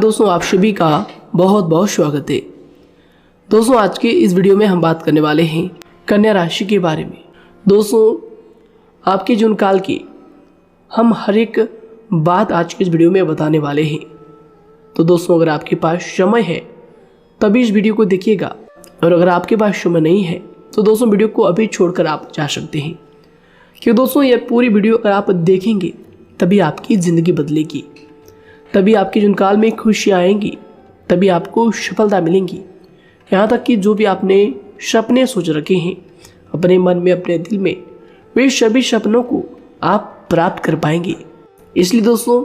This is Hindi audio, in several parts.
दोस्तों, आप सभी का बहुत बहुत स्वागत है। दोस्तों, आज के इस वीडियो में हम बात करने वाले हैं कन्या राशि के बारे में। दोस्तों, आपके जून काल की हम हर एक बात आज के इस वीडियो में बताने वाले हैं। तो दोस्तों, अगर आपके पास समय है तभी इस वीडियो को देखिएगा, और अगर आपके पास समय नहीं है तो दोस्तों वीडियो को अभी छोड़कर आप जा सकते हैं। क्योंकि दोस्तों, यह पूरी वीडियो अगर आप देखेंगे तभी आपकी ज़िंदगी बदलेगी, तभी आपके जीवन काल में खुशियाँ आएंगी, तभी आपको सफलता मिलेंगी। यहाँ तक कि जो भी आपने सपने सोच रखे हैं अपने मन में, अपने दिल में, वे सभी सपनों को आप प्राप्त कर पाएंगे। इसलिए दोस्तों,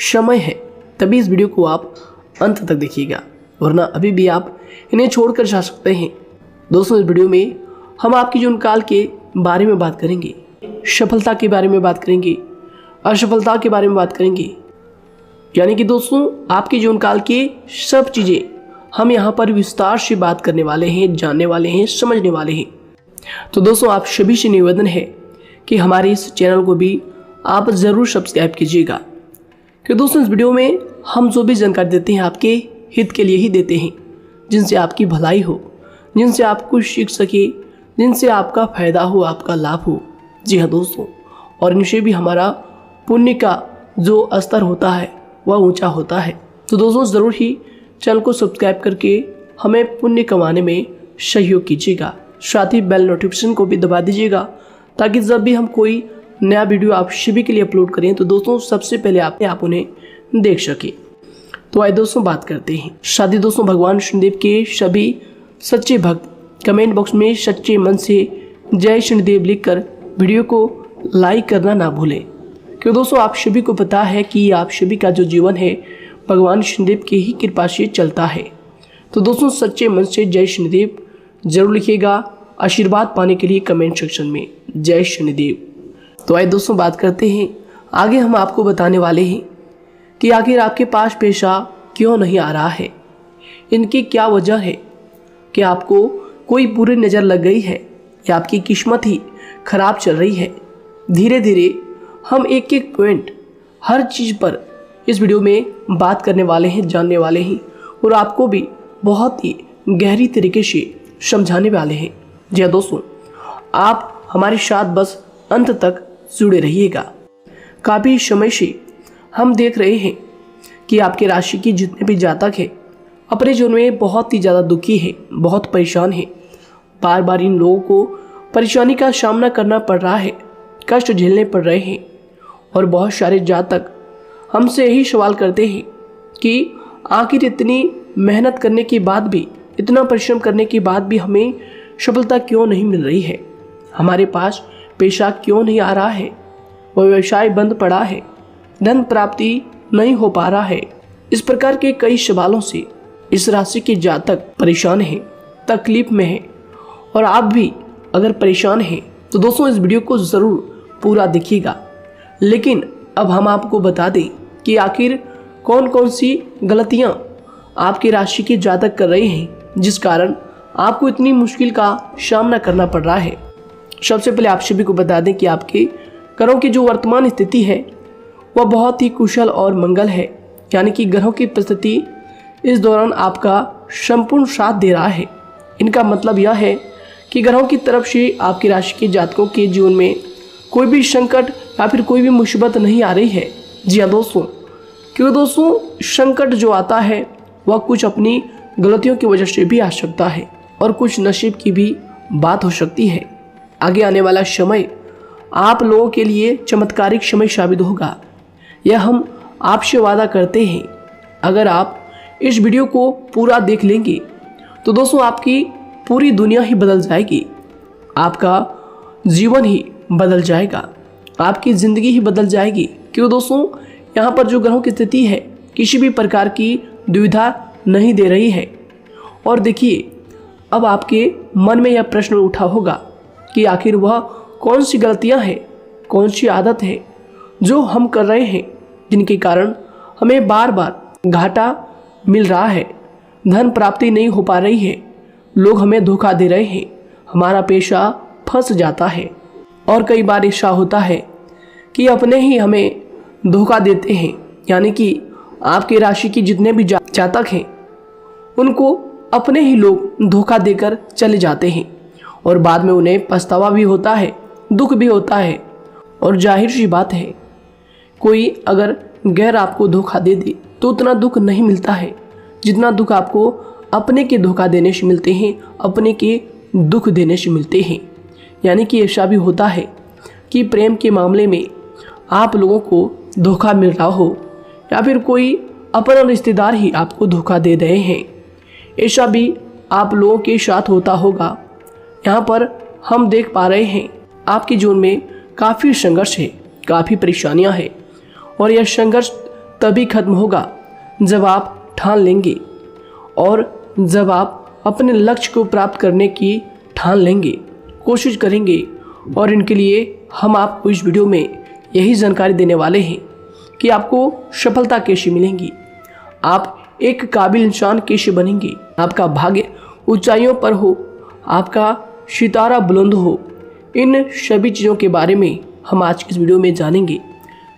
समय है तभी इस वीडियो को आप अंत तक देखिएगा, वरना अभी भी आप इन्हें छोड़कर जा सकते हैं। दोस्तों, इस वीडियो में हम आपके जीवन काल के बारे में बात करेंगे, सफलता के बारे में बात करेंगे, असफलता के बारे में बात करेंगे। यानी कि दोस्तों, आपके जीवन काल की सब चीज़ें हम यहाँ पर विस्तार से बात करने वाले हैं, जानने वाले हैं, समझने वाले हैं। तो दोस्तों, आप सभी से निवेदन है कि हमारे इस चैनल को भी आप ज़रूर सब्सक्राइब कीजिएगा। कि दोस्तों, इस वीडियो में हम जो भी जानकारी देते हैं आपके हित के लिए ही देते हैं, जिनसे आपकी भलाई हो, जिनसे आप कुछ सीख सके, जिनसे आपका फ़ायदा हो, आपका लाभ हो। जी हाँ दोस्तों, और इनसे भी हमारा पुण्य का जो स्तर होता है वह ऊंचा होता है। तो दोस्तों, ज़रूर ही चैनल को सब्सक्राइब करके हमें पुण्य कमाने में सहयोग कीजिएगा। साथ ही बेल नोटिफिकेशन को भी दबा दीजिएगा, ताकि जब भी हम कोई नया वीडियो आप सभी के लिए अपलोड करें तो दोस्तों सबसे पहले आप उन्हें देख सकें। तो आइए दोस्तों बात करते हैं। साथ ही दोस्तों, भगवान शनिदेव के सभी सच्चे भक्त कमेंट बॉक्स में सच्चे मन से जय शनिदेव लिखकर वीडियो को लाइक करना ना भूलें। क्योंकि दोस्तों, आप सभी को पता है कि आप सभी का जो जीवन है भगवान शनिदेव की ही कृपा से चलता है। तो दोस्तों, सच्चे मन से जय शनिदेव जरूर लिखिएगा, आशीर्वाद पाने के लिए कमेंट सेक्शन में जय शनिदेव। तो आइए दोस्तों बात करते हैं। आगे हम आपको बताने वाले हैं कि आखिर आपके पास पैसा क्यों नहीं आ रहा है, इनकी क्या वजह है। कि आपको कोई बुरी नज़र लग गई है या आपकी किस्मत ही खराब चल रही है। धीरे धीरे हम एक एक पॉइंट हर चीज़ पर इस वीडियो में बात करने वाले हैं, जानने वाले हैं, और आपको भी बहुत ही गहरी तरीके से समझाने वाले हैं। जी हाँ दोस्तों, आप हमारे साथ बस अंत तक जुड़े रहिएगा। काफ़ी समय से हम देख रहे हैं कि आपके राशि की जितने भी जातक हैं अपने जीवन में बहुत ही ज़्यादा दुखी है, बहुत परेशान है। बार बार इन लोगों को परेशानी का सामना करना पड़ रहा है, कष्ट झेलने पड़ रहे हैं। और बहुत सारे जातक हमसे यही सवाल करते हैं कि आखिर इतनी मेहनत करने के बाद भी, इतना परिश्रम करने के बाद भी हमें सफलता क्यों नहीं मिल रही है, हमारे पास पैसा क्यों नहीं आ रहा है, वह व्यवसाय बंद पड़ा है, धन प्राप्ति नहीं हो पा रहा है। इस प्रकार के कई सवालों से इस राशि के जातक परेशान हैं, तकलीफ में हैं। और आप भी अगर परेशान हैं तो दोस्तों इस वीडियो को ज़रूर पूरा देखिएगा। लेकिन अब हम आपको बता दें कि आखिर कौन कौन सी गलतियां आपकी राशि के जातक कर रहे हैं जिस कारण आपको इतनी मुश्किल का सामना करना पड़ रहा है। सबसे पहले आप सभी को बता दें कि आपके ग्रहों की जो वर्तमान स्थिति है वह बहुत ही कुशल और मंगल है। यानी कि ग्रहों की परिस्थिति इस दौरान आपका संपूर्ण साथ दे रहा है। इनका मतलब यह है कि ग्रहों की तरफ से आपकी राशि के जातकों के जीवन में कोई भी संकट या फिर कोई भी मुसीबत नहीं आ रही है। जी हाँ दोस्तों, क्योंकि दोस्तों संकट जो आता है वह कुछ अपनी गलतियों की वजह से भी आ सकता है, और कुछ नसीब की भी बात हो सकती है। आगे आने वाला समय आप लोगों के लिए चमत्कारिक समय साबित होगा, यह हम आपसे वादा करते हैं। अगर आप इस वीडियो को पूरा देख लेंगे तो दोस्तों आपकी पूरी दुनिया ही बदल जाएगी, आपका जीवन ही बदल जाएगा, आपकी ज़िंदगी ही बदल जाएगी। क्यों दोस्तों, यहाँ पर जो ग्रहों की स्थिति है किसी भी प्रकार की दुविधा नहीं दे रही है। और देखिए, अब आपके मन में यह प्रश्न उठा होगा कि आखिर वह कौन सी गलतियाँ हैं, कौन सी आदत है जो हम कर रहे हैं जिनके कारण हमें बार बार घाटा मिल रहा है, धन प्राप्ति नहीं हो पा रही है, लोग हमें धोखा दे रहे हैं, हमारा पैसा फंस जाता है। और कई बार ऐसा होता है कि अपने ही हमें धोखा देते हैं, यानी कि आपके राशि के जितने भी जातक हैं उनको अपने ही लोग धोखा देकर चले जाते हैं और बाद में उन्हें पछतावा भी होता है, दुख भी होता है। और जाहिर सी बात है, कोई अगर गैर आपको धोखा दे दे तो उतना दुख नहीं मिलता है जितना दुख आपको अपने के धोखा देने से मिलते हैं, अपने के दुख देने से मिलते हैं। यानी कि ऐसा भी होता है कि प्रेम के मामले में आप लोगों को धोखा मिल रहा हो या फिर कोई अपना रिश्तेदार ही आपको धोखा दे रहे हैं, ऐसा भी आप लोगों के साथ होता होगा। यहाँ पर हम देख पा रहे हैं आपके जीवन में काफ़ी संघर्ष है, काफ़ी परेशानियाँ हैं और यह संघर्ष तभी खत्म होगा जब आप ठान लेंगे और जब आप अपने लक्ष्य को प्राप्त करने की ठान लेंगे, कोशिश करेंगे। और इनके लिए हम आपको इस वीडियो में यही जानकारी देने वाले हैं कि आपको सफलता कैसे मिलेंगी, आप एक काबिल इंसान कैसे बनेंगे, आपका भाग्य ऊंचाइयों पर हो, आपका सितारा बुलंद हो। इन सभी चीज़ों के बारे में हम आज की इस वीडियो में जानेंगे।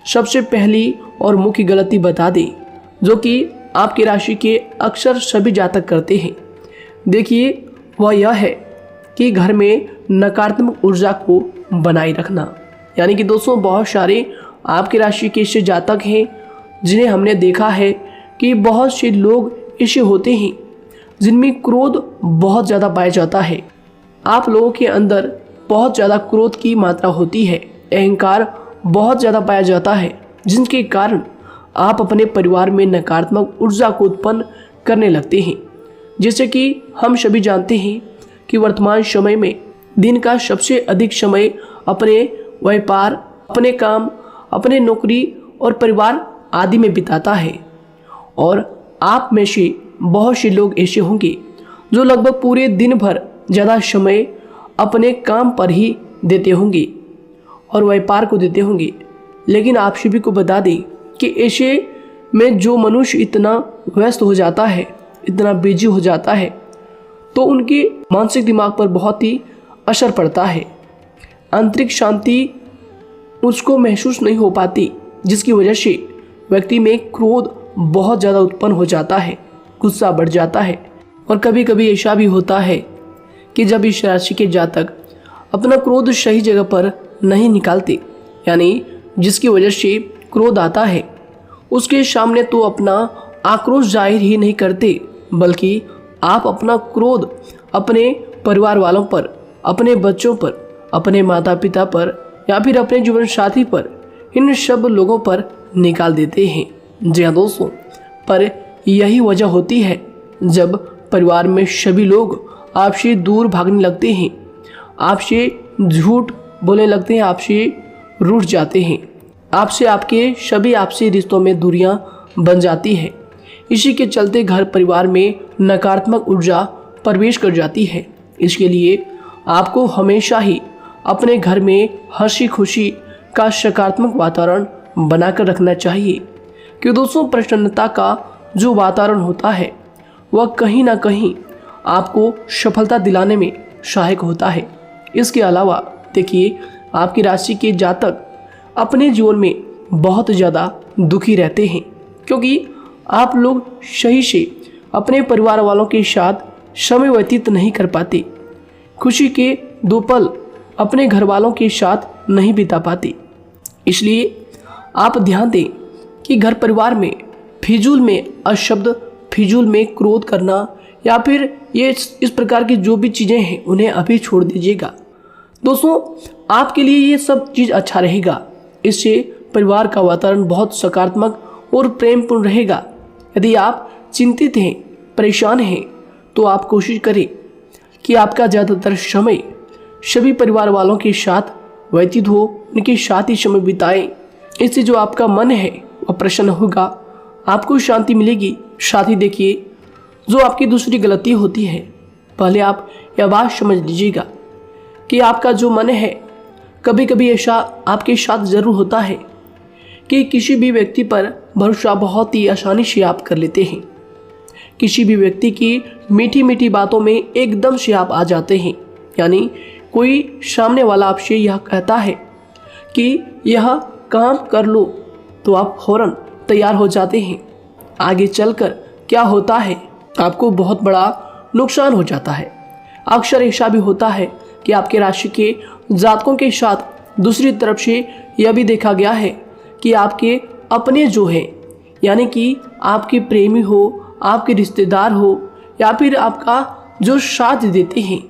सबसे पहली और मुख्य गलती बता दें जो कि आपकी राशि के अक्सर सभी जातक करते हैं, देखिए वह यह है कि घर में नकारात्मक ऊर्जा को बनाए रखना। यानी कि दोस्तों, बहुत सारे आपकी राशि के ऐसे जातक हैं जिन्हें हमने देखा है कि बहुत से लोग ऐसे होते हैं जिनमें क्रोध बहुत ज़्यादा पाया जाता है। आप लोगों के अंदर बहुत ज़्यादा क्रोध की मात्रा होती है, अहंकार बहुत ज़्यादा पाया जाता है, जिनके कारण आप अपने परिवार में नकारात्मक ऊर्जा को उत्पन्न करने लगते हैं। जैसे कि हम सभी जानते हैं कि वर्तमान समय में दिन का सबसे अधिक समय अपने व्यापार, अपने काम, अपने नौकरी और परिवार आदि में बिताता है। और आप में से बहुत से लोग ऐसे होंगे जो लगभग पूरे दिन भर ज़्यादा समय अपने काम पर ही देते होंगे और व्यापार को देते होंगे। लेकिन आप सभी को बता दें कि ऐसे में जो मनुष्य इतना व्यस्त हो जाता है, इतना बिजी हो जाता है, तो उनके मानसिक दिमाग पर बहुत ही असर पड़ता है। आंतरिक शांति उसको महसूस नहीं हो पाती, जिसकी वजह से व्यक्ति में क्रोध बहुत ज़्यादा उत्पन्न हो जाता है, गुस्सा बढ़ जाता है। और कभी कभी ऐसा भी होता है कि जब इस राशि के जातक अपना क्रोध सही जगह पर नहीं निकालते, यानी जिसकी वजह से क्रोध आता है, उसके सामने तो अपना आक्रोश जाहिर ही नहीं करते, बल्कि आप अपना क्रोध अपने परिवार वालों पर, अपने बच्चों पर, अपने माता पिता पर या फिर अपने जीवन साथी पर, इन सब लोगों पर निकाल देते हैं। जी हाँ दोस्तों, पर यही वजह होती है जब परिवार में सभी लोग आपसे दूर भागने लगते हैं, आपसे झूठ बोलने लगते हैं, आपसे रूठ जाते हैं, आपसे आपके सभी आपसी रिश्तों में दूरियां बन जाती है। इसी के चलते घर परिवार में नकारात्मक ऊर्जा प्रवेश कर जाती है। इसके लिए आपको हमेशा ही अपने घर में हंसी खुशी का सकारात्मक वातावरण बनाकर रखना चाहिए। कि दोस्तों, प्रसन्नता का जो वातावरण होता है वह कहीं ना कहीं आपको सफलता दिलाने में सहायक होता है। इसके अलावा देखिए, आपकी राशि के जातक अपने जीवन में बहुत ज़्यादा दुखी रहते हैं, क्योंकि आप लोग सही से अपने परिवार वालों के साथ समय व्यतीत नहीं कर पाते, खुशी के दो पल अपने घर वालों के साथ नहीं बिता पाते। इसलिए आप ध्यान दें कि घर परिवार में फिजूल में अशब्द, फिजूल में क्रोध करना या फिर ये इस प्रकार की जो भी चीज़ें हैं उन्हें अभी छोड़ दीजिएगा। दोस्तों, आपके लिए ये सब चीज़ अच्छा रहेगा। इससे परिवार का वातावरण बहुत सकारात्मक और प्रेमपूर्ण रहेगा। यदि आप चिंतित हैं, परेशान हैं, तो आप कोशिश करें कि आपका ज़्यादातर समय सभी परिवार वालों के साथ व्यतीत हो, उनके साथ ही समय बिताएं। इससे जो आपका मन है वह प्रसन्न होगा, आपको शांति मिलेगी। साथ ही देखिए, जो आपकी दूसरी गलती होती है, पहले आप यह बात समझ लीजिएगा कि आपका जो मन है, कभी कभी ऐसा आपके साथ ज़रूर होता है कि किसी भी व्यक्ति पर भरोसा बहुत ही आसानी से आप कर लेते हैं। किसी भी व्यक्ति की मीठी मीठी बातों में एकदम से आप आ जाते हैं। यानी कोई सामने वाला आपसे यह कहता है कि यह काम कर लो, तो आप फौरन तैयार हो जाते हैं आगे चलकर क्या होता है, आपको बहुत बड़ा नुकसान हो जाता है। अक्सर ऐसा भी होता है कि आपके राशि के जातकों के साथ दूसरी तरफ से यह भी देखा गया है कि आपके अपने जो हैं, यानी कि आपके प्रेमी हो, आपके रिश्तेदार हो, या फिर आपका जो साथ देते हैं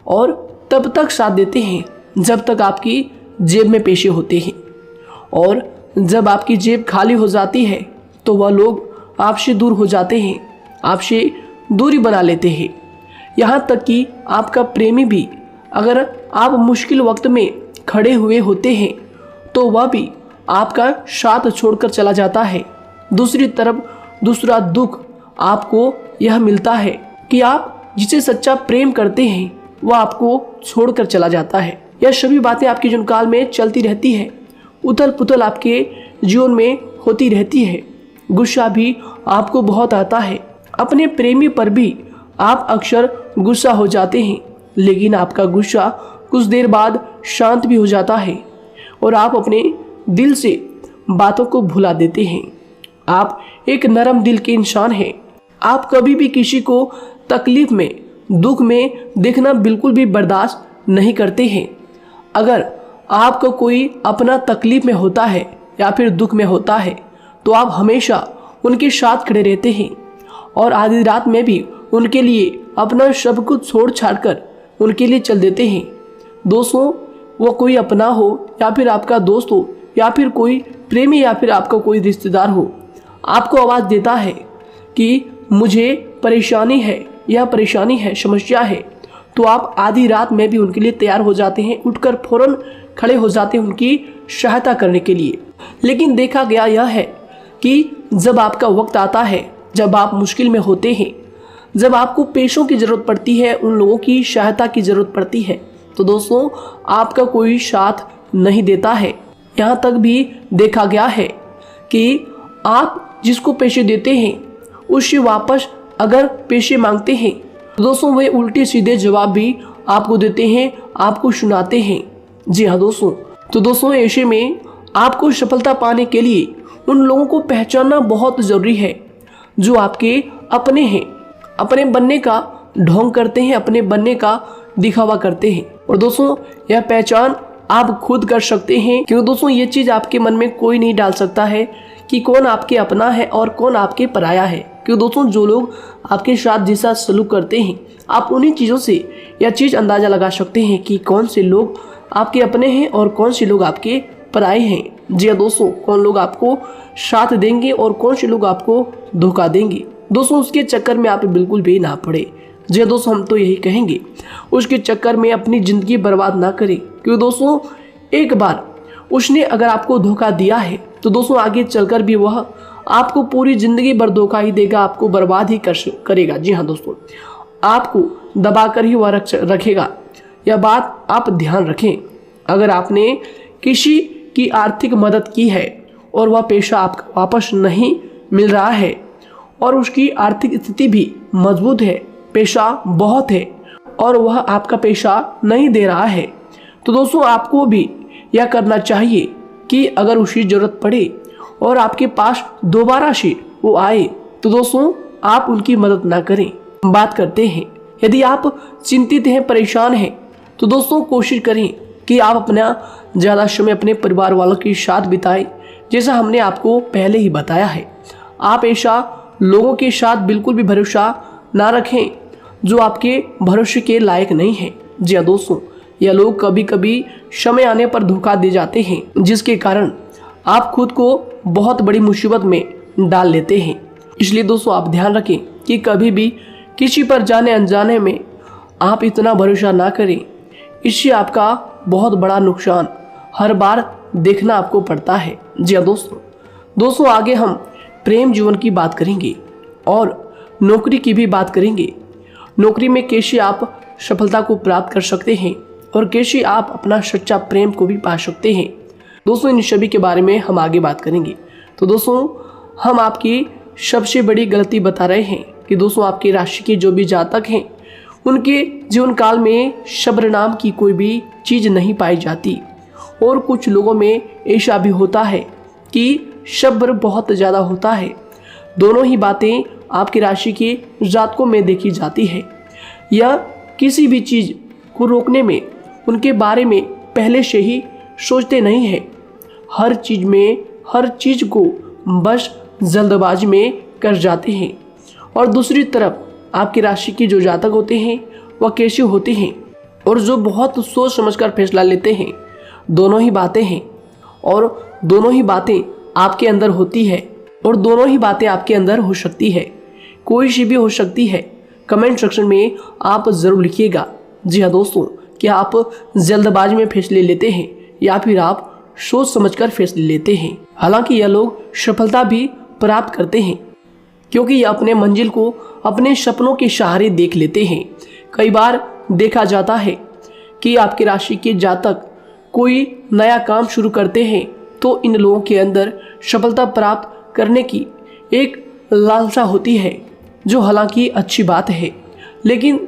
और तब तक साथ देते हैं जब तक आपकी जेब में पैसे होते हैं, और जब आपकी जेब खाली हो जाती है तो वह लोग आपसे दूर हो जाते हैं, आपसे दूरी बना लेते हैं। यहाँ तक कि आपका प्रेमी भी, अगर आप मुश्किल वक्त में खड़े हुए होते हैं तो वह भी आपका साथ छोड़कर चला जाता है। दूसरी तरफ दूसरा दुख आपको यह मिलता है कि आप जिसे सच्चा प्रेम करते हैं वह आपको छोड़कर चला जाता है। यह सभी बातें आपके जीवन काल में चलती रहती है। उथल पुथल आपके जीवन में होती रहती है। गुस्सा भी आपको बहुत आता है। अपने प्रेमी पर भी आप अक्सर गुस्सा हो जाते हैं, लेकिन आपका गुस्सा कुछ देर बाद शांत भी हो जाता है और आप अपने दिल से बातों को भुला देते हैं। आप एक नरम दिल के इंसान हैं। आप कभी भी किसी को तकलीफ में, दुख में देखना बिल्कुल भी बर्दाश्त नहीं करते हैं। अगर आपको कोई अपना तकलीफ में होता है या फिर दुख में होता है तो आप हमेशा उनके साथ खड़े रहते हैं और आधी रात में भी उनके लिए अपना सब कुछ छोड़ छाड़ कर उनके लिए चल देते हैं। दोस्तों, वो कोई अपना हो या फिर आपका दोस्त हो या फिर कोई प्रेमी या फिर आपका कोई रिश्तेदार हो, आपको आवाज़ देता है कि मुझे परेशानी है, यह परेशानी है, समस्या है, तो आप आधी रात में भी उनके लिए तैयार हो जाते हैं, उठकर फौरन खड़े हो जाते हैं उनकी सहायता करने के लिए। लेकिन देखा गया यह है कि जब आपका वक्त आता है, जब आप मुश्किल में होते हैं, जब आपको पैसों की ज़रूरत पड़ती है, उन लोगों की सहायता की ज़रूरत पड़ती है, तो दोस्तों आपका कोई साथ नहीं देता है। यहाँ तक भी देखा गया है कि आप जिसको पैसे देते हैं उससे वापस अगर पैसे मांगते हैं तो दोस्तों वे उल्टे सीधे जवाब भी आपको देते हैं, आपको सुनाते हैं। जी हाँ दोस्तों, तो दोस्तों ऐसे में आपको सफलता पाने के लिए उन लोगों को पहचानना बहुत ज़रूरी है जो आपके अपने हैं, अपने बनने का ढोंग करते हैं, अपने बनने का दिखावा करते हैं। और दोस्तों यह पहचान आप खुद कर सकते हैं, क्योंकि दोस्तों ये चीज़ आपके मन में कोई नहीं डाल सकता है कि कौन आपके अपना है और कौन आपके पराया है। क्योंकि दोस्तों जो लोग आपके साथ जैसा सलूक करते हैं, आप उन्हीं चीज़ों से यह चीज़ अंदाज़ा लगा सकते हैं कि कौन से लोग आपके अपने हैं और कौन से लोग आपके पराए हैं। जी हाँ दोस्तों, कौन लोग आपको साथ देंगे और कौन से लोग आपको धोखा देंगे। दोस्तों उसके चक्कर में आप बिल्कुल भी ना पड़े। जी हाँ दोस्तों, हम तो यही कहेंगे उसके चक्कर में अपनी ज़िंदगी बर्बाद ना करें, क्योंकि दोस्तों एक बार उसने अगर आपको धोखा दिया है तो दोस्तों आगे चलकर भी वह आपको पूरी ज़िंदगी भर धोखा ही देगा, आपको बर्बाद ही करेगा। जी हाँ दोस्तों, आपको दबा कर ही वह रखेगा। यह बात आप ध्यान रखें। अगर आपने किसी की आर्थिक मदद की है और वह पैसा आपको वापस नहीं मिल रहा है और उसकी आर्थिक स्थिति भी मजबूत है, पैसा बहुत है और वह आपका पैसा नहीं दे रहा है, तो दोस्तों आपको भी यह करना चाहिए कि अगर उसकी ज़रूरत पड़े और आपके पास दोबारा से वो आए तो दोस्तों आप उनकी मदद ना करें। बात करते हैं, यदि आप चिंतित हैं, परेशान हैं, तो दोस्तों कोशिश करें कि आप अपना ज़्यादा समय अपने परिवार वालों के साथ बिताएं, जैसा हमने आपको पहले ही बताया है। आप ऐसा लोगों के साथ बिल्कुल भी भरोसा ना रखें जो आपके भरोसे के लायक नहीं है। जी हाँ दोस्तों, यह लोग कभी कभी समय आने पर धोखा दे जाते हैं, जिसके कारण आप खुद को बहुत बड़ी मुसीबत में डाल लेते हैं। इसलिए दोस्तों आप ध्यान रखें कि कभी भी किसी पर जाने अनजाने में आप इतना भरोसा ना करें, इससे आपका बहुत बड़ा नुकसान हर बार देखना आपको पड़ता है। जी हाँ दोस्तों आगे हम प्रेम जीवन की बात करेंगे और नौकरी की भी बात करेंगे। नौकरी में कैसे आप सफलता को प्राप्त कर सकते हैं और कैसे आप अपना सच्चा प्रेम को भी पा सकते हैं। दोस्तों इन सभी के बारे में हम आगे बात करेंगे। तो दोस्तों हम आपकी सबसे बड़ी गलती बता रहे हैं कि दोस्तों आपकी राशि के जो भी जातक हैं उनके जीवन काल में सब्र नाम की कोई भी चीज़ नहीं पाई जाती, और कुछ लोगों में ऐसा भी होता है कि सब्र बहुत ज़्यादा होता है, दोनों ही बातें आपकी राशि के जातकों में देखी जाती है। या किसी भी चीज़ को रोकने में उनके बारे में पहले से ही सोचते नहीं हैं। हर चीज़ को बस जल्दबाजी में कर जाते हैं। और दूसरी तरफ आपकी राशि के जो जातक होते हैं वह कैसे होते हैं और जो बहुत सोच समझकर फैसला लेते हैं। दोनों ही बातें हैं और दोनों ही बातें आपके अंदर होती है और दोनों ही बातें आपके अंदर हो सकती है। कोई सी भी हो सकती है। कमेंट सेक्शन में आप ज़रूर लिखिएगा। जी हाँ दोस्तों, क्या आप जल्दबाजी में फैसले लेते हैं या फिर आप सोच समझकर फैसले लेते हैं। हालांकि यह लोग सफलता भी प्राप्त करते हैं क्योंकि यह अपने मंजिल को अपने सपनों के सहारे देख लेते हैं। कई बार देखा जाता है कि आपकी राशि के जातक कोई नया काम शुरू करते हैं तो इन लोगों के अंदर सफलता प्राप्त करने की एक लालसा होती है, जो हालांकि अच्छी बात है। लेकिन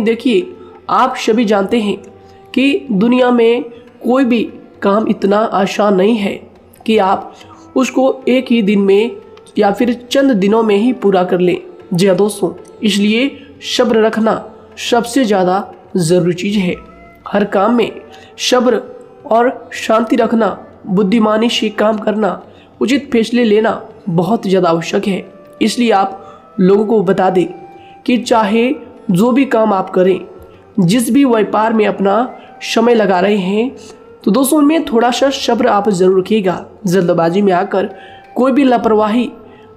देखिए आप सभी जानते हैं कि दुनिया में कोई भी काम इतना आसान नहीं है कि आप उसको एक ही दिन में या फिर चंद दिनों में ही पूरा कर लें। जी हाँ दोस्तों, इसलिए सब्र रखना सबसे ज़्यादा ज़रूरी चीज़ है। हर काम में सब्र और शांति रखना, बुद्धिमानी से काम करना, उचित फैसले लेना बहुत ज़्यादा आवश्यक है। इसलिए आप लोगों को बता दें कि चाहे जो भी काम आप करें, जिस भी व्यापार में अपना समय लगा रहे हैं, तो दोस्तों उनमें थोड़ा सा सब्र आप ज़रूर रखिएगा। जल्दबाजी में आकर कोई भी लापरवाही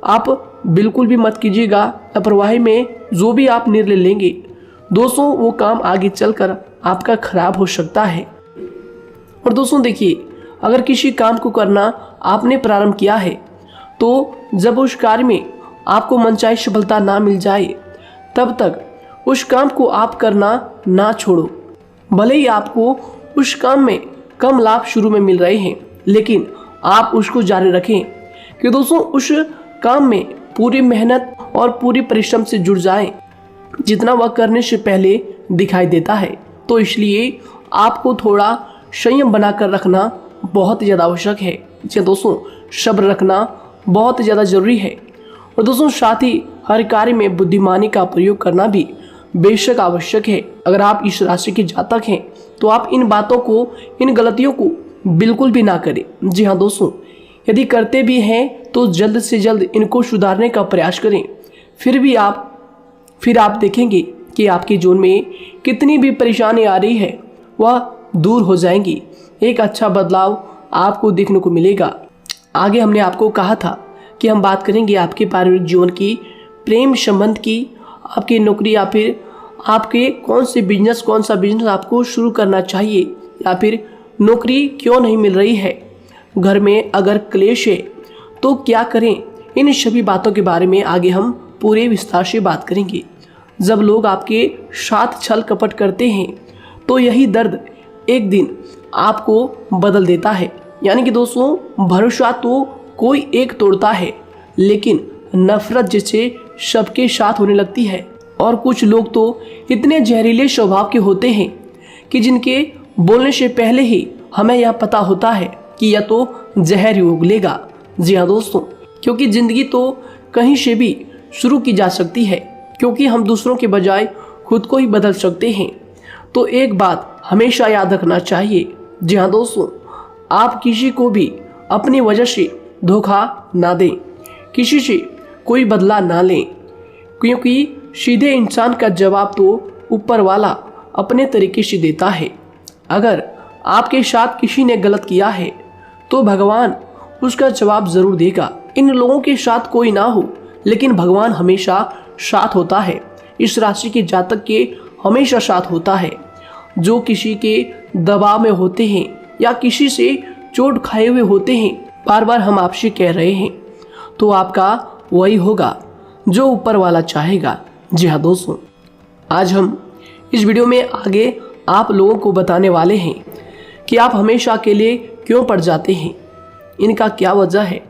आप बिल्कुल भी मत कीजिएगा। लापरवाही में जो भी आप निर्णय लेंगे दोस्तों, वो काम आगे चलकर आपका खराब हो सकता है। और दोस्तों देखिए, अगर किसी काम को करना आपने प्रारंभ किया है तो जब उस कार्य में आपको मनचाही सफलता ना मिल जाए तब तक उस काम को आप करना ना छोड़ो। भले ही आपको उस काम में कम लाभ शुरू में मिल रहे हैं, लेकिन आप उसको जारी रखें कि दोस्तों उस काम में पूरी मेहनत और पूरी परिश्रम से जुड़ जाएं, जितना वह करने से पहले दिखाई देता है। तो इसलिए आपको थोड़ा संयम बनाकर रखना बहुत ज़्यादा आवश्यक है। जी दोस्तों, सब्र रखना बहुत ज़्यादा ज़रूरी है। और दोस्तों साथ ही हर कार्य में बुद्धिमानी का प्रयोग करना भी बेशक आवश्यक है। अगर आप इस राशि के जातक हैं तो आप इन बातों को, इन गलतियों को बिल्कुल भी ना करें। जी हाँ दोस्तों, यदि करते भी हैं तो जल्द से जल्द इनको सुधारने का प्रयास करें। फिर आप देखेंगे कि आपके जीवन में कितनी भी परेशानी आ रही है वह दूर हो जाएंगी। एक अच्छा बदलाव आपको देखने को मिलेगा। आगे हमने आपको कहा था कि हम बात करेंगे आपके पारिवारिक जीवन की, प्रेम संबंध की, आपकी नौकरी या फिर आपके कौन सा बिजनेस आपको शुरू करना चाहिए या फिर नौकरी क्यों नहीं मिल रही है, घर में अगर क्लेश है तो क्या करें। इन सभी बातों के बारे में आगे हम पूरे विस्तार से बात करेंगे। जब लोग आपके साथ छल कपट करते हैं तो यही दर्द एक दिन आपको बदल देता है। यानी कि दोस्तों, भरोसा तो कोई एक तोड़ता है, लेकिन नफरत जैसे सबके साथ होने लगती है। और कुछ लोग तो इतने जहरीले स्वभाव के होते हैं कि जिनके बोलने से पहले ही हमें यह पता होता है कि यह तो जहर ही उगलेगा। जी हाँ दोस्तों, क्योंकि ज़िंदगी तो कहीं से भी शुरू की जा सकती है, क्योंकि हम दूसरों के बजाय खुद को ही बदल सकते हैं। तो एक बात हमेशा याद रखना चाहिए। जी हाँ दोस्तों, आप किसी को भी अपनी वजह से धोखा ना दें, किसी से कोई बदला ना लें, क्योंकि सीधे इंसान का जवाब तो ऊपर वाला अपने तरीके से देता है। अगर आपके साथ किसी ने गलत किया है तो भगवान उसका जवाब ज़रूर देगा। इन लोगों के साथ कोई ना हो, लेकिन भगवान हमेशा साथ होता है। इस राशि के जातक के हमेशा साथ होता है। जो किसी के दबाव में होते हैं या किसी से चोट खाए हुए होते हैं, बार बार हम आपसे कह रहे हैं, तो आपका वही होगा जो ऊपर वाला चाहेगा। जी हाँ दोस्तों, आज हम इस वीडियो में आगे आप लोगों को बताने वाले हैं कि आप हमेशा अकेले क्यों पड़ जाते हैं, इनका क्या वजह है,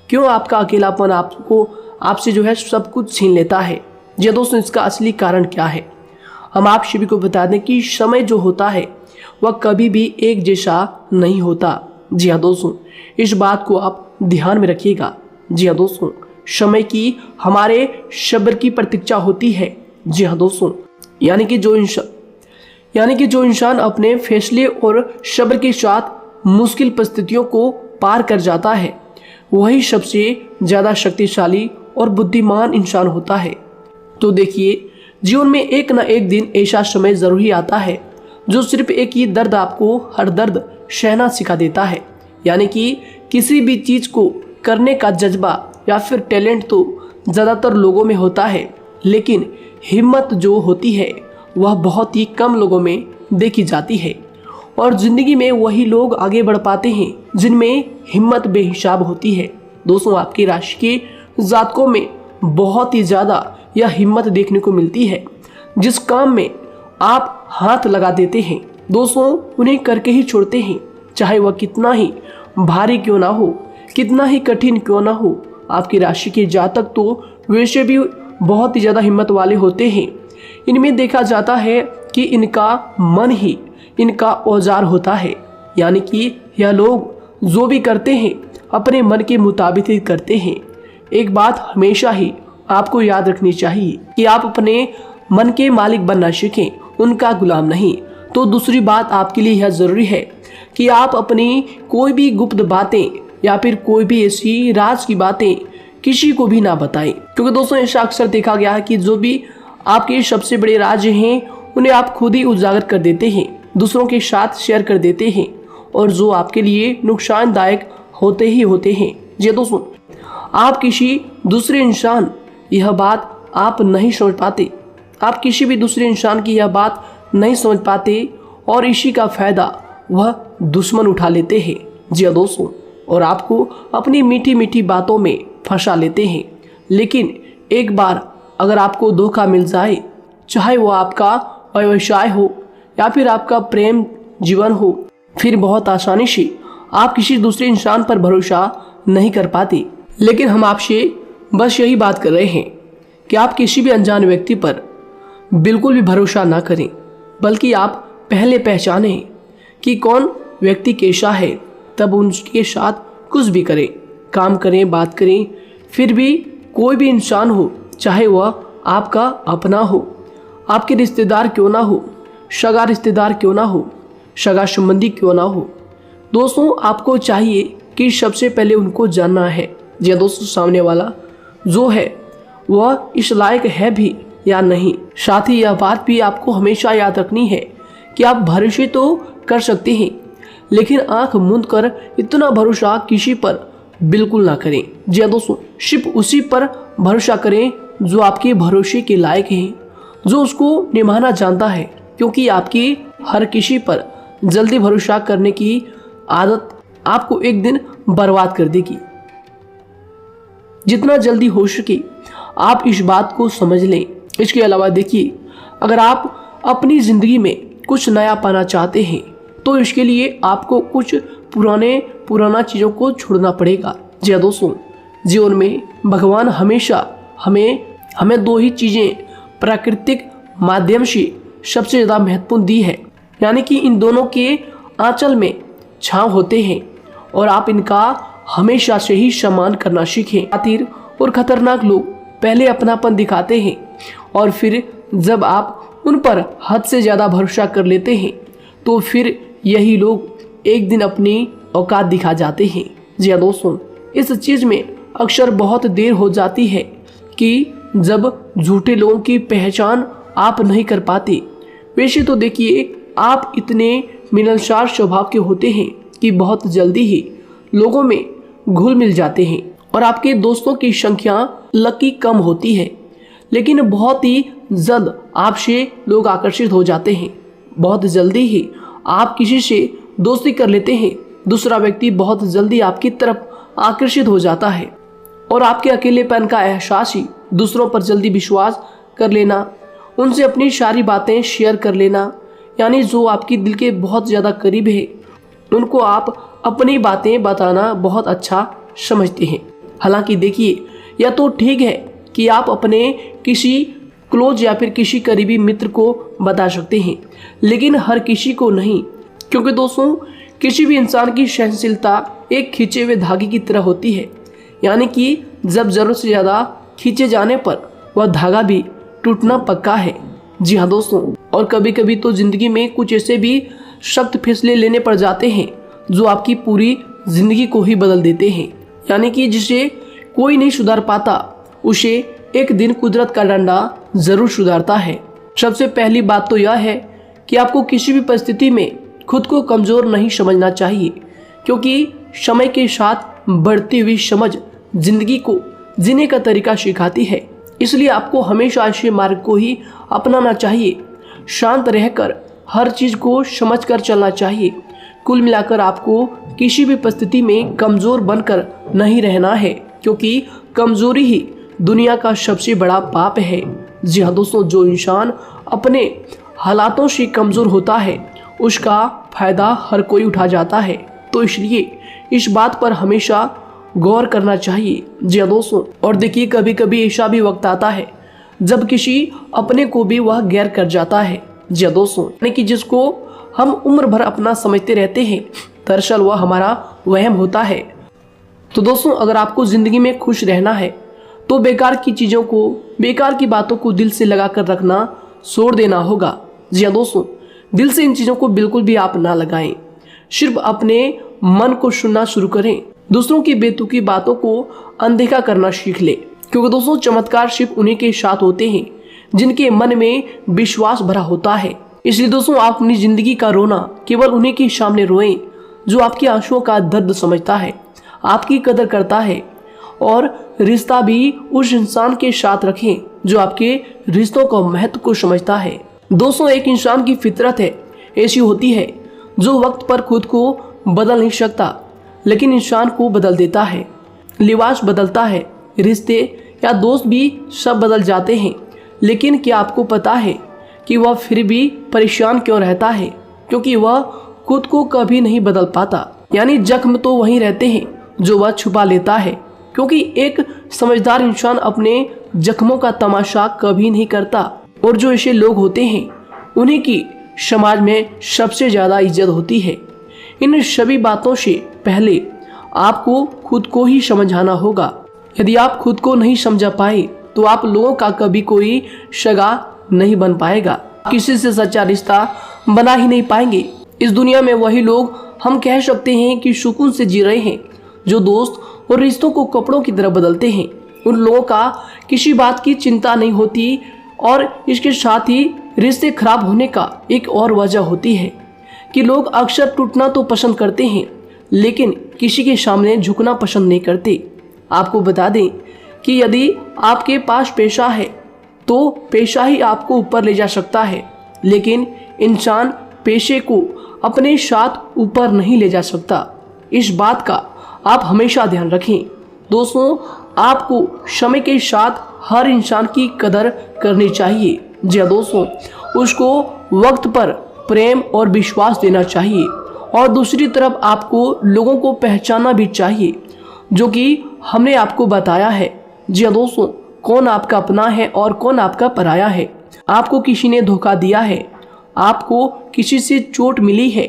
क्यों आपका अकेलापन आपसे जो है सब कुछ छीन लेता है। जी हाँ दोस्तों, इसका असली कारण क्या है हम आप सभी को बता दें कि समय जो होता है वह कभी भी एक जैसा नहीं होता। जी हाँ दोस्तों, इस बात को आप ध्यान में रखिएगा। जी हाँ दोस्तों, समय की हमारे सब्र की प्रतीक्षा होती है। जी हाँ दोस्तों, यानी कि जो इंसान अपने फैसले और सब्र के साथ मुश्किल परिस्थितियों को पार कर जाता है, वही सबसे ज़्यादा शक्तिशाली और बुद्धिमान इंसान होता है। तो देखिए, जीवन में एक ना एक दिन ऐसा समय ज़रूर ही आता है जो सिर्फ एक ही दर्द आपको हर दर्द सहना सिखा देता है। यानी कि किसी भी चीज़ को करने का जज्बा या फिर टैलेंट तो ज़्यादातर लोगों में होता है, लेकिन हिम्मत जो होती है वह बहुत ही कम लोगों में देखी जाती है। और ज़िंदगी में वही लोग आगे बढ़ पाते हैं जिनमें हिम्मत बेहिसाब होती है। दोस्तों, आपकी राशि के जातकों में बहुत ही ज़्यादा यह हिम्मत देखने को मिलती है। जिस काम में आप हाथ लगा देते हैं दोस्तों, उन्हें करके ही छोड़ते हैं, चाहे वह कितना ही भारी क्यों ना हो, कितना ही कठिन क्यों ना हो। आपकी राशि के जातक तो वैसे भी बहुत ही ज़्यादा हिम्मत वाले होते हैं। इनमें देखा जाता है कि इनका मन ही इनका औजार होता है। यानी कि यह लोग जो भी करते हैं अपने मन के मुताबिक ही करते हैं। एक बात हमेशा ही आपको याद रखनी चाहिए कि आप अपने मन के मालिक बनना सीखें, उनका गुलाम नहीं। तो दूसरी बात आपके लिए यह ज़रूरी है कि आप अपनी कोई भी गुप्त बातें या फिर कोई भी ऐसी राज की बातें किसी को भी ना बताएं, क्योंकि दोस्तों ऐसा अक्सर देखा गया है कि जो भी आपके सबसे बड़े राज हैं उन्हें आप खुद ही उजागर कर देते हैं, दूसरों के साथ शेयर कर देते हैं, और जो आपके लिए नुकसानदायक होते ही होते हैं। जी दोस्तों, आप किसी दूसरे इंसान यह बात आप नहीं समझ पाते, आप किसी भी दूसरे इंसान की यह बात नहीं समझ पाते, और इसी का फ़ायदा वह दुश्मन उठा लेते हैं। जी दोस्तों, और आपको अपनी मीठी मीठी बातों में फंसा लेते हैं। लेकिन एक बार अगर आपको धोखा मिल जाए, चाहे वो आपका व्यवसाय हो या फिर आपका प्रेम जीवन हो, फिर बहुत आसानी से आप किसी दूसरे इंसान पर भरोसा नहीं कर पाते। लेकिन हम आपसे बस यही बात कर रहे हैं कि आप किसी भी अनजान व्यक्ति पर बिल्कुल भी भरोसा ना करें, बल्कि आप पहले पहचानें कि कौन व्यक्ति कैसा है, तब उनके साथ कुछ भी करें, काम करें, बात करें। फिर भी कोई भी इंसान हो, चाहे वह आपका अपना हो, आपके रिश्तेदार क्यों ना हो, सगा रिश्तेदार क्यों ना हो, सगा संबंधी क्यों ना हो, दोस्तों आपको चाहिए कि सबसे पहले उनको जानना है जी दोस्तों, सामने वाला जो है वह इस लायक है भी या नहीं। साथ ही यह बात भी आपको हमेशा याद रखनी है कि आप भरोसे तो कर सकते हैं, लेकिन आंख मूंद कर इतना भरोसा किसी पर बिल्कुल ना करें। जी दोस्तों, सिर्फ उसी पर भरोसा करें जो आपके भरोसे के लायक है, जो उसको निभाना जानता है, क्योंकि आपकी हर किसी पर जल्दी भरोसा करने की आदत आपको एक दिन बर्बाद कर देगी। जितना जल्दी हो सके आप इस बात को समझ लें। इसके अलावा देखिए, अगर आप अपनी ज़िंदगी में कुछ नया पाना चाहते हैं तो इसके लिए आपको कुछ पुराना चीज़ों को छोड़ना पड़ेगा। जी दोस्तों, जीवन में भगवान हमेशा हमें दो ही चीज़ें प्राकृतिक माध्यम से सबसे ज़्यादा महत्वपूर्ण दी है, यानी कि इन दोनों के आंचल में छांव होते हैं और आप इनका हमेशा से ही सम्मान करना सीखें। खातिर और खतरनाक लोग पहले अपनापन दिखाते हैं और फिर जब आप उन पर हद से ज़्यादा भरोसा कर लेते हैं तो फिर यही लोग एक दिन अपनी औकात दिखा जाते हैं। जी हाँ दोस्तों, इस चीज़ में अक्सर बहुत देर हो जाती है कि जब झूठे लोगों की पहचान आप नहीं कर पाते। वैसे तो देखिए, आप इतने मिलनसार स्वभाव के होते हैं कि बहुत जल्दी ही लोगों में घुल मिल जाते हैं और आपके दोस्तों की संख्या लकी कम होती है, लेकिन बहुत ही जल्द आपसे लोग आकर्षित हो जाते हैं। बहुत जल्दी ही आप किसी से दोस्ती कर लेते हैं, दूसरा व्यक्ति बहुत जल्दी आपकी तरफ आकर्षित हो जाता है और आपके अकेलेपन का एहसास ही दूसरों पर जल्दी विश्वास कर लेना, उनसे अपनी सारी बातें शेयर कर लेना, यानी जो आपकी दिल के बहुत ज़्यादा करीब है उनको आप अपनी बातें बताना बहुत अच्छा समझते हैं। हालांकि देखिए, यह तो ठीक है कि आप अपने किसी क्लोज या फिर किसी करीबी मित्र को बता सकते हैं, लेकिन हर किसी को नहीं, क्योंकि दोस्तों किसी भी इंसान की सहनशीलता एक खींचे हुए धागे की तरह होती है। यानी कि जब जरूरत से ज़्यादा खींचे जाने पर वह धागा भी टूटना पक्का है। जी हाँ दोस्तों, और कभी कभी तो ज़िंदगी में कुछ ऐसे भी सख्त फैसले लेने पड़ जाते हैं जो आपकी पूरी ज़िंदगी को ही बदल देते हैं। यानी कि जिसे कोई नहीं सुधार पाता उसे एक दिन कुदरत का डंडा ज़रूर सुधारता है। सबसे पहली बात तो यह है कि आपको किसी भी परिस्थिति में खुद को कमज़ोर नहीं समझना चाहिए, क्योंकि समय के साथ बढ़ती हुई समझ जिंदगी को जीने का तरीका सिखाती है। इसलिए आपको हमेशा ऐसे मार्ग को ही अपनाना चाहिए। शांत रहकर हर चीज़ को समझकर चलना चाहिए। कुल मिलाकर आपको किसी भी परिस्थिति में कमज़ोर बनकर नहीं रहना है, क्योंकि कमज़ोरी ही दुनिया का सबसे बड़ा पाप है। जी हाँ दोस्तों, जो इंसान अपने हालातों से कमज़ोर होता है उसका फ़ायदा हर कोई उठा जाता है। तो इसलिए इस बात पर हमेशा गौर करना चाहिए। जी हाँ दोस्तों, और देखिए कभी कभी ऐसा भी वक्त आता है जब किसी अपने को भी वह गैर कर जाता है। जी हाँ दोस्तों, यानी कि जिसको हम उम्र भर अपना समझते रहते हैं, दरअसल वह हमारा वहम होता है। तो दोस्तों, अगर आपको ज़िंदगी में खुश रहना है तो बेकार की चीज़ों को, बेकार की बातों को दिल से लगा कर रखना छोड़ देना होगा। जी हाँ दोस्तों, दिल से इन चीज़ों को बिल्कुल भी आप ना लगाएं। सिर्फ अपने मन को सुनना शुरू करें। दूसरों की बेतुकी बातों को अनदेखा करना सीख ले, क्योंकि दोस्तों चमत्कार सिर्फ उन्हीं के साथ होते हैं जिनके मन में विश्वास भरा होता है। इसलिए दोस्तों, आप अपनी जिंदगी का रोना केवल उन्हीं के सामने रोएं जो आपके आंसुओं का दर्द समझता है, आपकी कदर करता है, और रिश्ता भी उस इंसान के साथ रखें जो आपके रिश्तों का महत्व को समझता है। दोस्तों, एक इंसान की फितरत है ऐसी होती है जो वक्त पर खुद को बदल नहीं सकता, लेकिन इंसान को बदल देता है। लिबास बदलता है, रिश्ते या दोस्त भी सब बदल जाते हैं, लेकिन क्या आपको पता है कि वह फिर भी परेशान क्यों रहता है? क्योंकि वह खुद को कभी नहीं बदल पाता। यानी जख्म तो वहीं रहते हैं जो वह छुपा लेता है, क्योंकि एक समझदार इंसान अपने जख्मों का तमाशा कभी नहीं करता, और जो ऐसे लोग होते हैं उन्हीं की समाज में सबसे ज़्यादा इज्जत होती है। इन सभी बातों से पहले आपको खुद को ही समझाना होगा। यदि आप खुद को नहीं समझा पाए तो आप लोगों का कभी कोई सगा नहीं बन पाएगा, किसी से सच्चा रिश्ता बना ही नहीं पाएंगे। इस दुनिया में वही लोग हम कह सकते हैं कि सुकून से जी रहे हैं जो दोस्त और रिश्तों को कपड़ों की तरह बदलते हैं। उन लोगों का किसी बात की चिंता नहीं होती, और इसके साथ ही रिश्ते खराब होने का एक और वजह होती है कि लोग अक्सर टूटना तो पसंद करते हैं, लेकिन किसी के सामने झुकना पसंद नहीं करते। आपको बता दें कि यदि आपके पास पैसा है तो पैसा ही आपको ऊपर ले जा सकता है, लेकिन इंसान पैसे को अपने साथ ऊपर नहीं ले जा सकता। इस बात का आप हमेशा ध्यान रखें। दोस्तों, आपको समय के साथ हर इंसान की कदर करनी चाहिए। जी हाँ दोस्तों, उसको वक्त पर प्रेम और विश्वास देना चाहिए, और दूसरी तरफ आपको लोगों को पहचानना भी चाहिए जो कि हमने आपको बताया है। जी हाँ दोस्तों, कौन आपका अपना है और कौन आपका पराया है। आपको किसी ने धोखा दिया है, आपको किसी से चोट मिली है,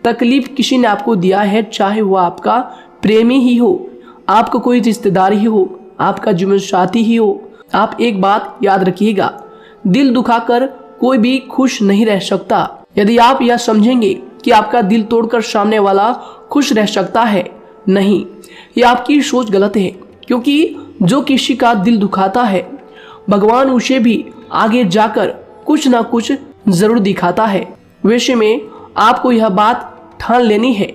तकलीफ किसी ने आपको दिया है, चाहे वो आपका प्रेमी ही हो, आपका कोई रिश्तेदार ही हो, आपका जीवन साथी ही हो। आप एक बात याद रखिएगा, दिल दुखाकर कोई भी खुश नहीं रह सकता। यदि आप यह समझेंगे कि आपका दिल तोड़कर सामने वाला खुश रह सकता है, नहीं, यह आपकी सोच गलत है, क्योंकि जो किसी का दिल दुखाता है भगवान उसे भी आगे जाकर कुछ ना कुछ जरूर दिखाता है। वैसे में आपको यह बात ठान लेनी है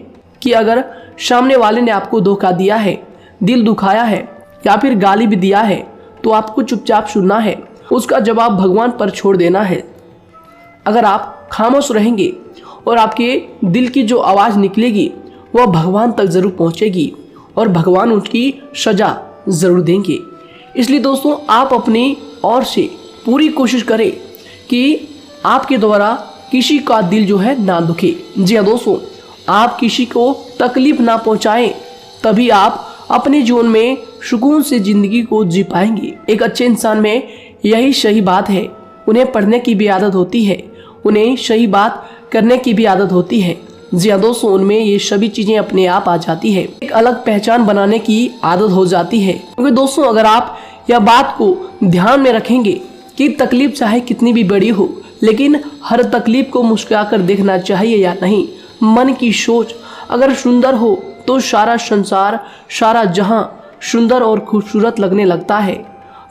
कि अगर सामने वाले ने आपको धोखा दिया है, दिल दुखाया है या फिर गाली भी दिया है, तो आपको चुपचाप सुनना है, उसका जवाब भगवान पर छोड़ देना है। अगर आप खामोश रहेंगे और आपके दिल की जो आवाज़ निकलेगी वह भगवान तक ज़रूर पहुंचेगी, और भगवान उसकी सज़ा ज़रूर देंगे। इसलिए दोस्तों, आप अपनी ओर से पूरी कोशिश करें कि आपके द्वारा किसी का दिल जो है ना दुखे। जी हाँ दोस्तों, आप किसी को तकलीफ ना पहुंचाएं, तभी आप अपने जीवन में सुकून से ज़िंदगी को जी पाएंगे। एक अच्छे इंसान में यही सही बात है। उन्हें पढ़ने की भी आदत होती है, उन्हें सही बात करने की भी आदत होती है, जी हाँ दोस्तों, उनमें ये सभी चीजें अपने आप आ जाती है। एक अलग पहचान बनाने की आदत हो जाती है। क्योंकि दोस्तों अगर आप यह बात को ध्यान में रखेंगे कि तकलीफ चाहे कितनी भी बड़ी हो, लेकिन हर तकलीफ को मुस्कुराकर देखना चाहिए या नहीं। मन की सोच अगर सुंदर हो तो सारा संसार, सारा जहां सुंदर और खूबसूरत लगने लगता है।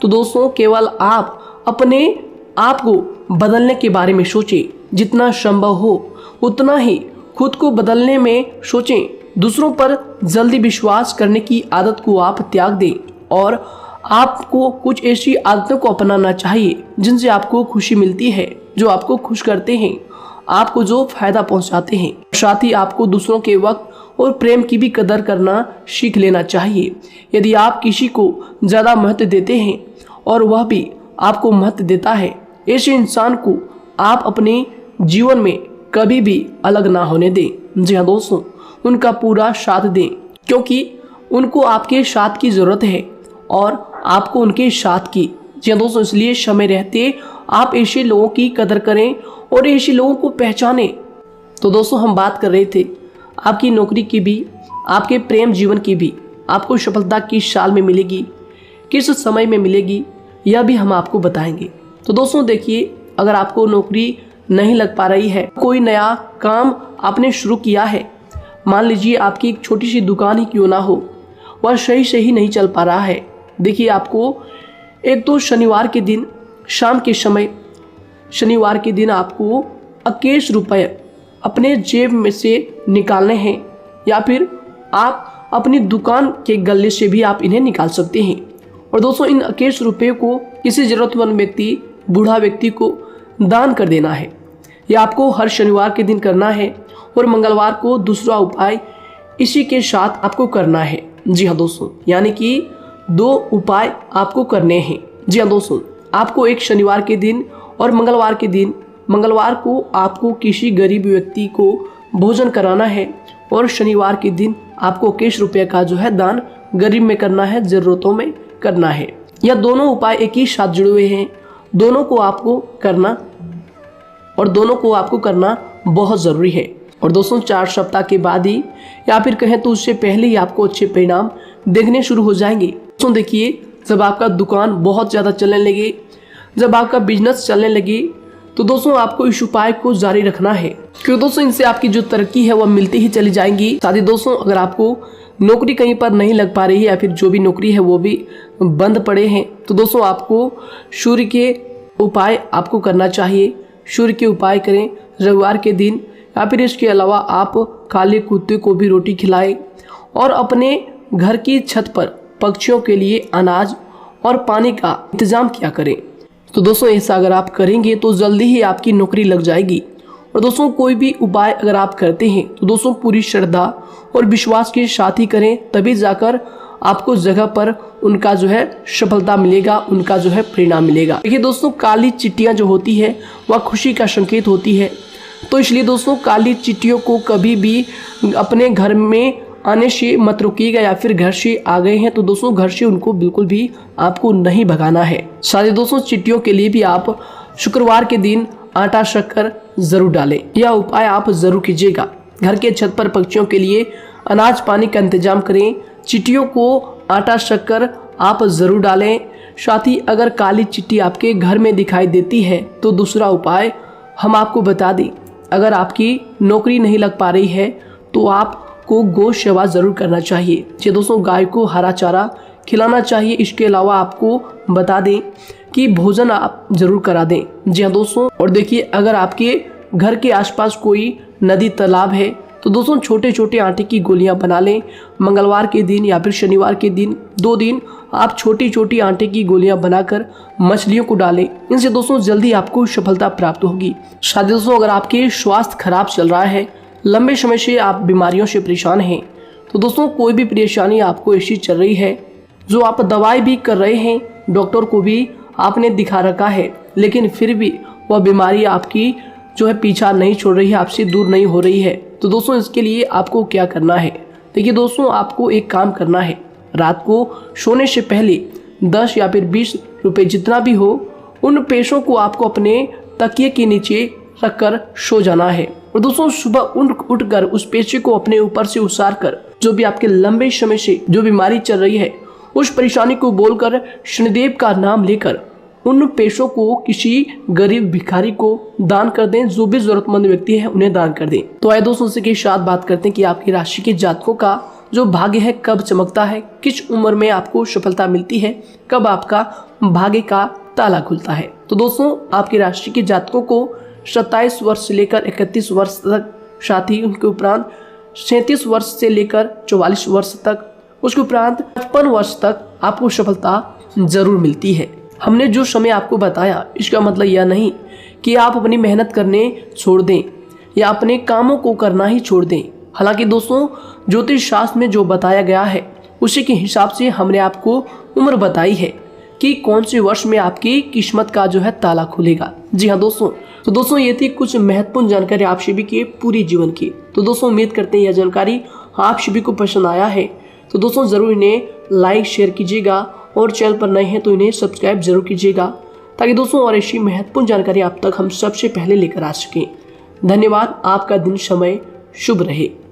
तो दोस्तों केवल आप अपने आप को बदलने के बारे में सोचें, जितना संभव हो उतना ही खुद को बदलने में सोचें। दूसरों पर जल्दी विश्वास करने की आदत को आप त्याग दें और आपको कुछ ऐसी आदतों को अपनाना चाहिए जिनसे आपको खुशी मिलती है, जो आपको खुश करते हैं, आपको जो फायदा पहुंचाते हैं। साथ ही आपको दूसरों के वक्त और प्रेम की भी कदर करना सीख लेना चाहिए। यदि आप किसी को ज़्यादा महत्व देते हैं और वह भी आपको महत्व देता है, ऐसे इंसान को आप अपने जीवन में कभी भी अलग ना होने दें। जी हाँ दोस्तों, उनका पूरा साथ दें, क्योंकि उनको आपके साथ की ज़रूरत है और आपको उनके साथ की। जी हाँ दोस्तों, इसलिए समय रहते आप ऐसे लोगों की कदर करें और ऐसे लोगों को पहचानें। तो दोस्तों हम बात कर रहे थे आपकी नौकरी की भी, आपके प्रेम जीवन की भी। आपको सफलता किस साल में मिलेगी, किस समय में मिलेगी, यह भी हम आपको बताएंगे। तो दोस्तों देखिए, अगर आपको नौकरी नहीं लग पा रही है, कोई नया काम आपने शुरू किया है, मान लीजिए आपकी एक छोटी सी दुकान ही क्यों ना हो, वह सही से ही नहीं चल पा रहा है। देखिए आपको एक तो शनिवार के दिन शाम के समय, शनिवार के दिन आपको 21 रुपये अपने जेब में से निकालने हैं, या फिर आप अपनी दुकान के गले से भी आप इन्हें निकाल सकते हैं। और दोस्तों इन 21 रुपये को किसी ज़रूरतमंद व्यक्ति, बूढ़ा व्यक्ति को दान कर देना है। यह आपको हर शनिवार के दिन करना है और मंगलवार को दूसरा उपाय इसी के साथ आपको करना है। जी हाँ दोस्तों, यानी कि 2 उपाय आपको करने हैं। जी हाँ दोस्तों, आपको एक शनिवार के दिन और मंगलवार के दिन, मंगलवार को आपको किसी गरीब व्यक्ति को भोजन कराना है और शनिवार के दिन आपको 21 रुपये का जो है दान गरीब में करना है, ज़रूरतों में करना है। यह दोनों उपाय एक ही साथ जुड़े हुए हैं, दोनों को आपको करना और दोनों को आपको करना बहुत ज़रूरी है। और दोस्तों 4 सप्ताह के बाद ही, या फिर कहें तो उससे पहले ही आपको अच्छे परिणाम देखने शुरू हो जाएंगे। दोस्तों देखिए, जब आपका दुकान बहुत ज़्यादा चलने लगे, जब आपका बिजनेस चलने लगे, तो दोस्तों आपको इस उपाय को जारी रखना है, क्योंकि दोस्तों इनसे आपकी जो तरक्की है वह मिलती ही चली जाएंगी। साथ ही दोस्तों अगर आपको नौकरी कहीं पर नहीं लग पा रही है, या फिर जो भी नौकरी है वो भी बंद पड़े हैं, तो दोस्तों आपको सूर्य के उपाय आपको करना चाहिए। सूर्य के उपाय करें रविवार के दिन, या फिर इसके अलावा आप काले कुत्ते को भी रोटी खिलाएं और अपने घर की छत पर पक्षियों के लिए अनाज और पानी का इंतजाम किया करें। तो दोस्तों ऐसा अगर आप करेंगे तो जल्दी ही आपकी नौकरी लग जाएगी। और दोस्तों कोई भी उपाय अगर आप करते हैं तो दोस्तों पूरी श्रद्धा और विश्वास के साथ ही करें, तभी जाकर आपको जगह पर उनका जो है सफलता मिलेगा, उनका जो है परिणाम मिलेगा। देखिए दोस्तों, काली चिट्टियाँ जो होती है वह खुशी का संकेत होती है, तो इसलिए दोस्तों काली चिट्टियों को कभी भी अपने घर में आने से मत रोकिएगा, या फिर घर से आ गए हैं तो दोस्तों घर से उनको बिल्कुल भी आपको नहीं भगाना है। साथ ही दोस्तों चिट्टियों के लिए भी आप शुक्रवार के दिन आटा शक्कर जरूर डालें, यह उपाय आप जरूर कीजिएगा। घर के छत पर पक्षियों के लिए अनाज पानी का इंतजाम करें, चिट्टियों को आटा शक्कर आप जरूर डालें। साथ ही अगर काली चिट्टी आपके घर में दिखाई देती है तो दूसरा उपाय हम आपको बता दें, अगर आपकी नौकरी नहीं लग पा रही है तो आपको गौ सेवा जरूर करना चाहिए। जी दोस्तों, गाय को हरा चारा खिलाना चाहिए। इसके अलावा आपको बता दें कि भोजन आप जरूर करा दें। जी हाँ दोस्तों, और देखिए अगर आपके घर के आसपास कोई नदी तालाब है तो दोस्तों छोटे छोटे आटे की गोलियां बना लें। मंगलवार के दिन या फिर शनिवार के दिन 2 दिन आप छोटी छोटी आटे की गोलियां बनाकर मछलियों को डालें। इनसे दोस्तों जल्दी आपको सफलता प्राप्त होगी। साथ ही दोस्तों अगर आपके स्वास्थ्य खराब चल रहा है, लंबे समय से आप बीमारियों से परेशान हैं, तो दोस्तों कोई भी परेशानी आपको ऐसी चल रही है जो आप दवाई भी कर रहे हैं, डॉक्टर को भी आपने दिखा रखा है, लेकिन फिर भी वह बीमारी आपकी जो है पीछा नहीं छोड़ रही है, आपसे दूर नहीं हो रही है, तो दोस्तों इसके लिए आपको क्या करना है। देखिए दोस्तों, आपको एक काम करना है, रात को सोने से पहले 10 या फिर 20 रुपए जितना भी हो, उन पैसों को आपको अपने तकिए के नीचे रखकर सो जाना है। और दोस्तों सुबह उठकर उस पेशे को अपने ऊपर से उतार कर जो भी आपके लंबे समय से जो बीमारी चल रही है उस परेशानी को बोलकर शनिदेव का नाम लेकर उन पेशों को किसी गरीब भिखारी को दान कर दें। जो भी जरूरतमंद व्यक्ति है उन्हें दान कर दें। तो आइए दोस्तों उसी के साथ बात करते हैं कि आपकी राशि के जातकों का जो भाग्य है कब चमकता है, किस उम्र में आपको सफलता मिलती है, कब आपका भाग्य का ताला खुलता है। तो दोस्तों आपकी राशि के जातकों को 27 वर्ष से लेकर 31 वर्ष तक, साथ ही उनके उपरांत 37 वर्ष से लेकर 44 वर्ष तक, उसके उपरांत 55 वर्ष तक आपको सफलता जरूर मिलती है। हमने जो समय आपको बताया इसका मतलब यह नहीं कि आप अपनी मेहनत करने छोड़ दें या अपने कामों को करना ही छोड़ दें। हालांकि दोस्तों ज्योतिष शास्त्र में जो बताया गया है उसी के हिसाब से हमने आपको उम्र बताई है कि कौन से वर्ष में आपकी किस्मत का जो है ताला खुलेगा। जी हाँ दोस्तों, तो दोस्तों ये थी कुछ महत्वपूर्ण जानकारी आप सभी के पूरे जीवन की। तो दोस्तों उम्मीद करते हैं यह जानकारी आप सभी को पसंद आया है। तो दोस्तों जरूर इन्हें लाइक शेयर कीजिएगा और चैनल पर नए हैं तो इन्हें सब्सक्राइब जरूर कीजिएगा ताकि दोस्तों और ऐसी महत्वपूर्ण जानकारी आप तक हम सबसे पहले लेकर आ सकें। धन्यवाद। आपका दिन समय शुभ रहे।